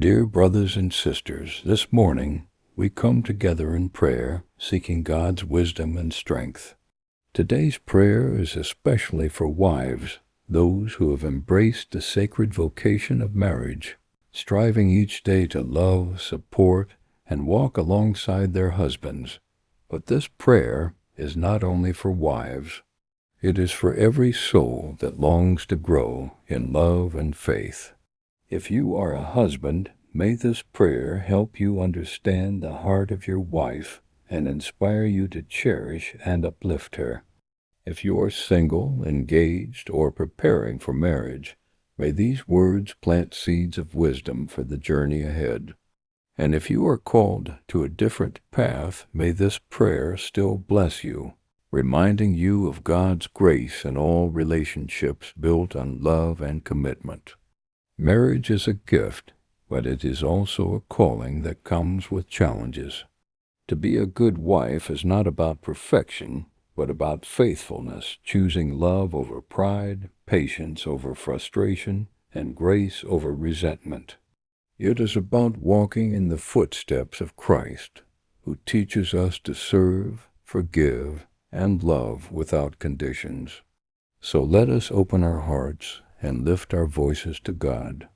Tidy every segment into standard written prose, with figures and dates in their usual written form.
Dear brothers and sisters, this morning we come together in prayer, seeking God's wisdom and strength. Today's prayer is especially for wives, those who have embraced the sacred vocation of marriage, striving each day to love, support, and walk alongside their husbands. But this prayer is not only for wives. It is for every soul that longs to grow in love and faith. If you are a husband, may this prayer help you understand the heart of your wife and inspire you to cherish and uplift her. If you are single, engaged, or preparing for marriage, may these words plant seeds of wisdom for the journey ahead. And if you are called to a different path, may this prayer still bless you, reminding you of God's grace in all relationships built on love and commitment. Marriage is a gift, but it is also a calling that comes with challenges. To be a good wife is not about perfection, but about faithfulness, choosing love over pride, patience over frustration, and grace over resentment. It is about walking in the footsteps of Christ, who teaches us to serve, forgive, and love without conditions. So let us open our hearts and lift our voices to God.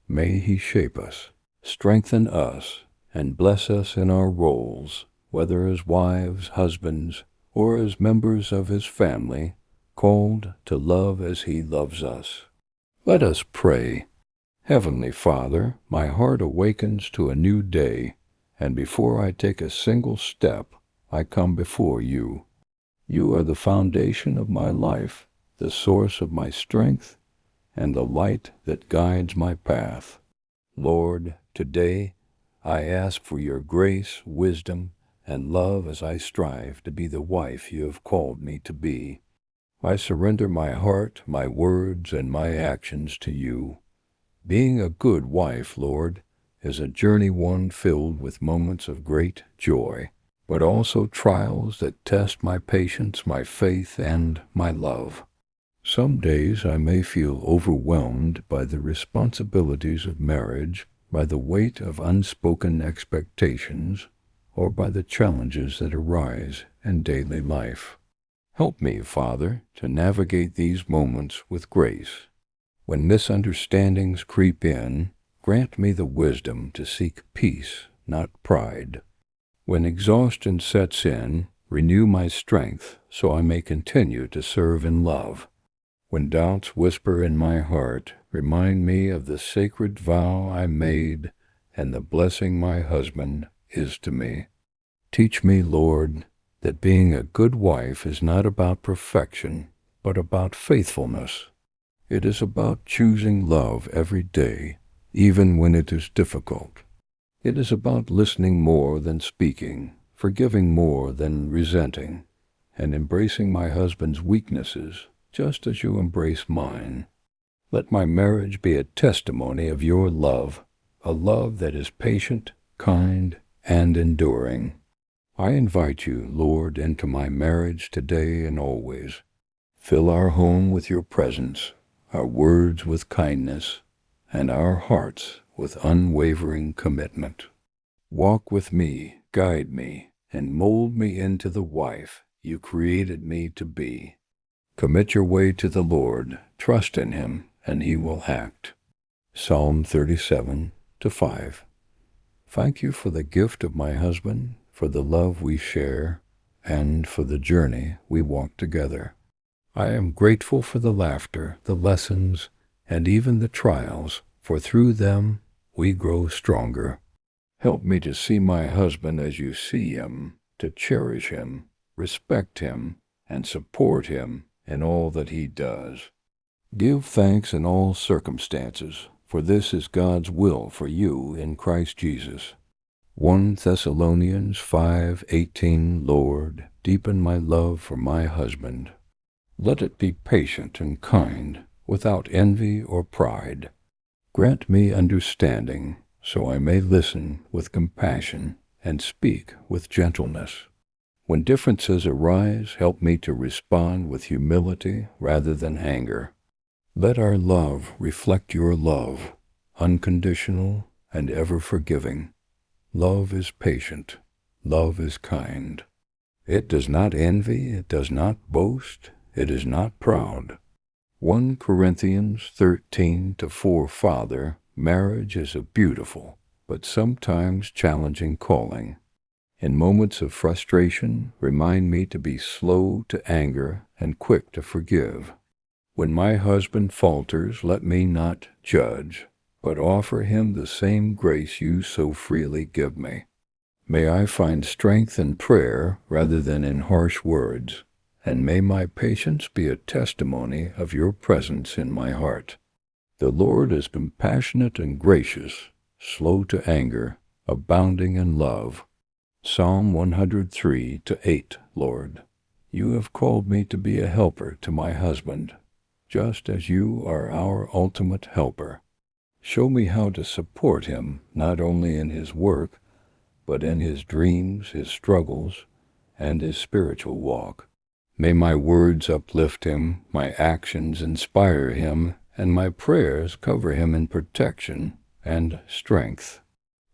May He shape us, strengthen us, and bless us in our roles, whether as wives, husbands, or as members of His family, called to love as He loves us. Let us pray. Heavenly Father, my heart awakens to a new day, and before I take a single step, I come before you. You are the foundation of my life, the source of my strength, and the light that guides my path. Lord, today I ask for your grace, wisdom, and love as I strive to be the wife you have called me to be. I surrender my heart, my words, and my actions to you. Being a good wife, Lord, is a journey one filled with moments of great joy, but also trials that test my patience, my faith, and my love. Some days I may feel overwhelmed by the responsibilities of marriage, by the weight of unspoken expectations, or by the challenges that arise in daily life. Help me, Father, to navigate these moments with grace. When misunderstandings creep in, grant me the wisdom to seek peace, not pride. When exhaustion sets in, renew my strength so I may continue to serve in love. When doubts whisper in my heart, remind me of the sacred vow I made and the blessing my husband is to me. Teach me, Lord, that being a good wife is not about perfection, but about faithfulness. It is about choosing love every day, even when it is difficult. It is about listening more than speaking, forgiving more than resenting, and embracing my husband's weaknesses just as you embrace mine. Let my marriage be a testimony of your love, a love that is patient, kind, and enduring. I invite you, Lord, into my marriage today and always. Fill our home with your presence, our words with kindness, and our hearts with unwavering commitment. Walk with me, guide me, and mold me into the wife you created me to be. Commit your way to the Lord, trust in Him, and He will act. Psalm 37:5. Thank you for the gift of my husband, for the love we share, and for the journey we walk together. I am grateful for the laughter, the lessons, and even the trials, for through them we grow stronger. Help me to see my husband as you see him, to cherish him, respect him, and support him in all that he does. Give thanks in all circumstances, for this is God's will for you in Christ Jesus. 1 Thessalonians 5:18. Lord, deepen my love for my husband. Let it be patient and kind, without envy or pride. Grant me understanding, so I may listen with compassion and speak with gentleness. When differences arise, help me to respond with humility rather than anger. Let our love reflect your love, unconditional, and ever forgiving. Love is patient. Love is kind. It does not envy. It does not boast. It is not proud. 1 Corinthians 13:4. Father, marriage is a beautiful, but sometimes challenging calling. In moments of frustration, remind me to be slow to anger and quick to forgive. When my husband falters, let me not judge, but offer him the same grace you so freely give me. May I find strength in prayer rather than in harsh words, and may my patience be a testimony of your presence in my heart. The Lord is compassionate and gracious, slow to anger, abounding in love. Psalm 103:8. Lord, you have called me to be a helper to my husband, just as you are our ultimate helper. Show me how to support him, not only in his work, but in his dreams, his struggles, and his spiritual walk. May my words uplift him, my actions inspire him, and my prayers cover him in protection and strength.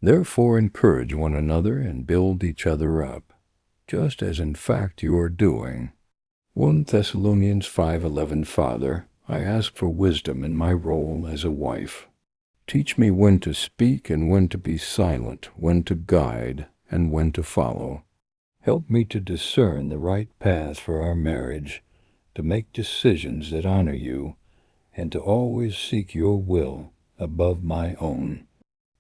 Therefore encourage one another and build each other up, just as in fact you are doing. 1 Thessalonians 5:11. Father, I ask for wisdom in my role as a wife. Teach me when to speak and when to be silent, when to guide and when to follow. Help me to discern the right path for our marriage, to make decisions that honor you, and to always seek your will above my own.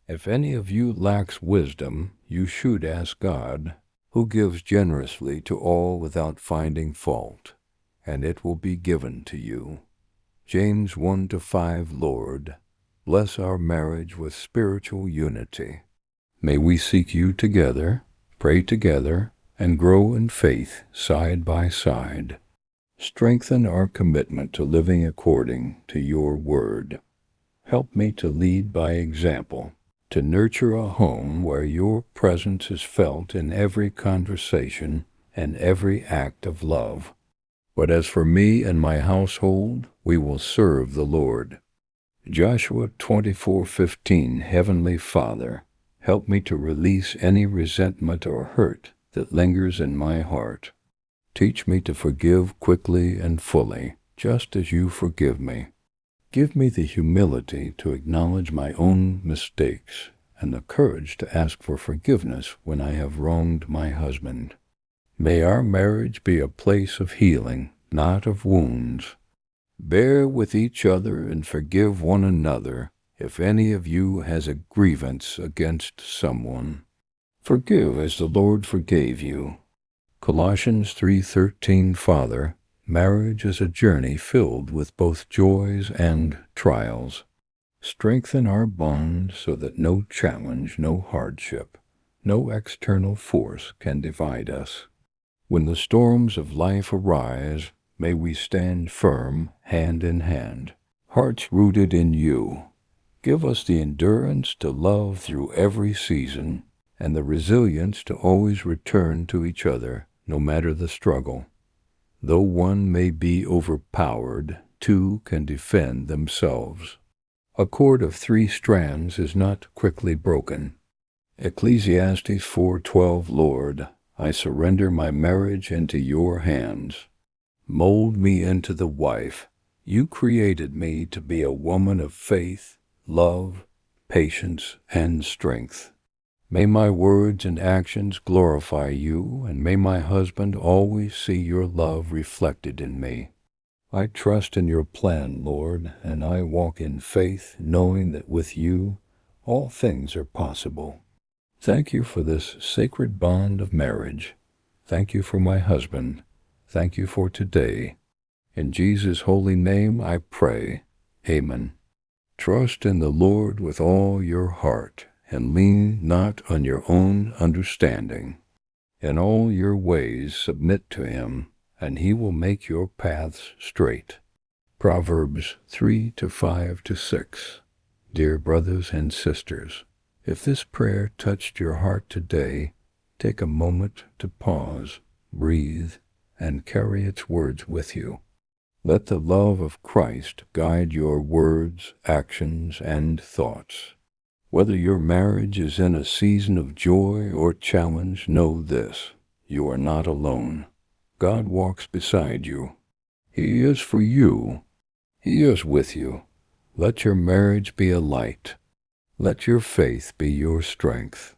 If any of you lacks wisdom, you should ask God, who gives generously to all without finding fault, and it will be given to you. James 1-5. Lord, bless our marriage with spiritual unity. May we seek you together, pray together, and grow in faith side by side. Strengthen our commitment to living according to your word. Help me to lead by example, to nurture a home where your presence is felt in every conversation and every act of love. But as for me and my household, we will serve the Lord. Joshua 24:15. Heavenly Father, help me to release any resentment or hurt that lingers in my heart. Teach me to forgive quickly and fully, just as you forgive me. Give me the humility to acknowledge my own mistakes and the courage to ask for forgiveness when I have wronged my husband. May our marriage be a place of healing, not of wounds. Bear with each other and forgive one another if any of you has a grievance against someone. Forgive as the Lord forgave you. Colossians 3:13. Father, marriage is a journey filled with both joys and trials. Strengthen our bond so that no challenge, no hardship, no external force can divide us. When the storms of life arise, may we stand firm, hand in hand, hearts rooted in you. Give us the endurance to love through every season and the resilience to always return to each other, no matter the struggle. Though one may be overpowered, two can defend themselves. A cord of 3 strands is not quickly broken. Ecclesiastes 4:12. Lord, I surrender my marriage into your hands. Mold me into the wife. You created me to be a woman of faith, love, patience, and strength. May my words and actions glorify you, and may my husband always see your love reflected in me. I trust in your plan, Lord, and I walk in faith, knowing that with you all things are possible. Thank you for this sacred bond of marriage. Thank you for my husband. Thank you for today. In Jesus' holy name I pray. Amen. Trust in the Lord with all your heart, and lean not on your own understanding. In all your ways submit to him, and he will make your paths straight. Proverbs 3:5-6. Dear brothers and sisters, if this prayer touched your heart today, take a moment to pause, breathe, and carry its words with you. Let the love of Christ guide your words, actions, and thoughts. Whether your marriage is in a season of joy or challenge, know this: you are not alone. God walks beside you. He is for you. He is with you. Let your marriage be a light. Let your faith be your strength.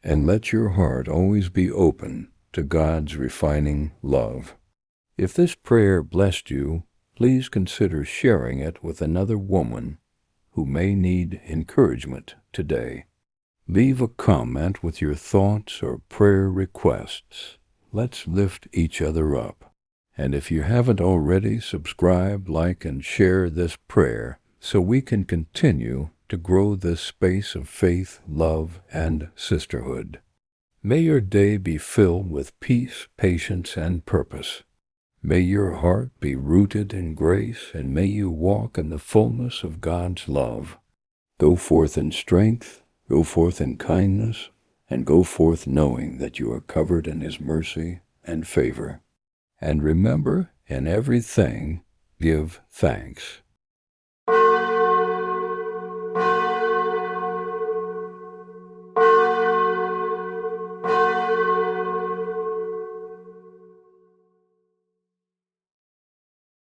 And let your heart always be open to God's refining love. If this prayer blessed you, please consider sharing it with another woman who may need encouragement today. Leave a comment with your thoughts or prayer requests. Let's lift each other up. And if you haven't already, subscribe, like, and share this prayer so we can continue to grow this space of faith, love, and sisterhood. May your day be filled with peace, patience, and purpose. May your heart be rooted in grace, and may you walk in the fullness of God's love. Go forth in strength, go forth in kindness, and go forth knowing that you are covered in His mercy and favor. And remember, in everything, give thanks.